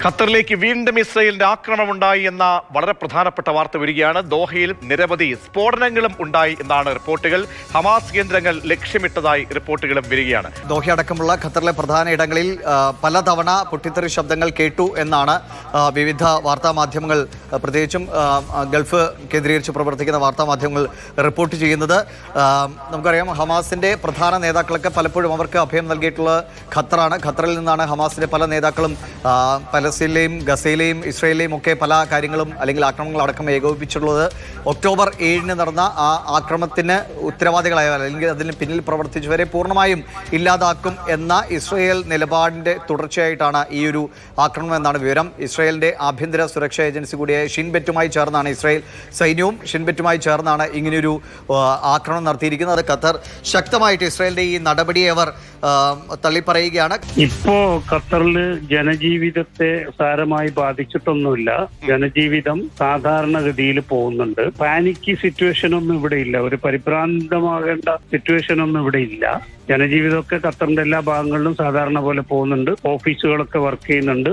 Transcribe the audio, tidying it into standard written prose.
ഖത്തറിലേക്ക് വീണ്ടും ഇസ്രയേലിന്റെ ആക്രമണമുണ്ടായി എന്ന വളരെ പ്രധാനപ്പെട്ട വാർത്ത വരികയാണ്. ദോഹയിൽ നിരവധി സ്ഫോടനങ്ങളും ഉണ്ടായി എന്നാണ് റിപ്പോർട്ടുകൾ. ഹമാസ് കേന്ദ്രങ്ങൾ ലക്ഷ്യമിട്ടതായി റിപ്പോർട്ടുകളും വരികയാണ്. ദോഹ അടക്കമുള്ള ഖത്തറിലെ പ്രധാന ഇടങ്ങളിൽ പലതവണ പൊട്ടിത്തെറി ശബ്ദങ്ങൾ കേട്ടു എന്നാണ് വിവിധ വാർത്താ മാധ്യമങ്ങൾ, പ്രത്യേകിച്ചും ഗൾഫ് കേന്ദ്രീകരിച്ച് പ്രവർത്തിക്കുന്ന വാർത്താ മാധ്യമങ്ങൾ റിപ്പോർട്ട് ചെയ്യുന്നത്. നമുക്കറിയാം, ഹമാസിന്റെ പ്രധാന നേതാക്കളൊക്കെ പലപ്പോഴും അവർക്ക് അഭയം നൽകിയിട്ടുള്ളത് ഖത്തറാണ്. ഖത്തറിൽ നിന്നാണ് ഹമാസിന്റെ പല നേതാക്കളും പലസ്തീനിലെയും ഗസയിലെയും ഇസ്രയേലിലെയും ഒക്കെ പല കാര്യങ്ങളും അല്ലെങ്കിൽ ആക്രമണങ്ങളടക്കം ഏകോപിപ്പിച്ചിട്ടുള്ളത്. ഒക്ടോബർ 7 നടന്ന ആ ആക്രമണത്തിന് ഉത്തരവാദികളായ അല്ലെങ്കിൽ അതിന് പിന്നിൽ പ്രവർത്തിച്ചവരെ പൂർണ്ണമായും ഇല്ലാതാക്കും എന്ന ഇസ്രയേൽ നിലപാടിന്റെ തുടർച്ചയായിട്ടാണ് ഈ ഒരു ആക്രമണം എന്നാണ് വിവരം. ഇസ്രയേലിന്റെ ആഭ്യന്തര സുരക്ഷാ ഏജൻസി കൂടിയായ ഷിൻബെറ്റുമായി ചേർന്നാണ് ഇസ്രയേൽ സൈന്യവും ഷിൻബെറ്റുമായി ചേർന്നാണ് ഇങ്ങനെയൊരു ആക്രമണം നടത്തിയിരിക്കുന്നത്. ഖത്തർ ശക്തമായിട്ട് ഇസ്രയേലിന്റെ ഈ നടപടിയെ അവർ തള്ളിപ്പറയുകയാണ്. ഇപ്പോ ഖത്തറിൽ ജനജീവിതത്തെ സാരമായി ബാധിച്ചിട്ടൊന്നുമില്ല. ജനജീവിതം സാധാരണഗതിയിൽ പോകുന്നുണ്ട്. പാനിക് സിറ്റുവേഷൻ ഒന്നും ഇവിടെ ഇല്ല. ഒരു പരിഭ്രാന്തമാകേണ്ട സിറ്റുവേഷൻ ഒന്നും ഇവിടെ ഇല്ല. ജനജീവിതമൊക്കെ ഖത്തറിന്റെ എല്ലാ ഭാഗങ്ങളിലും സാധാരണ പോലെ പോകുന്നുണ്ട്. ഓഫീസുകളൊക്കെ വർക്ക് ചെയ്യുന്നുണ്ട്.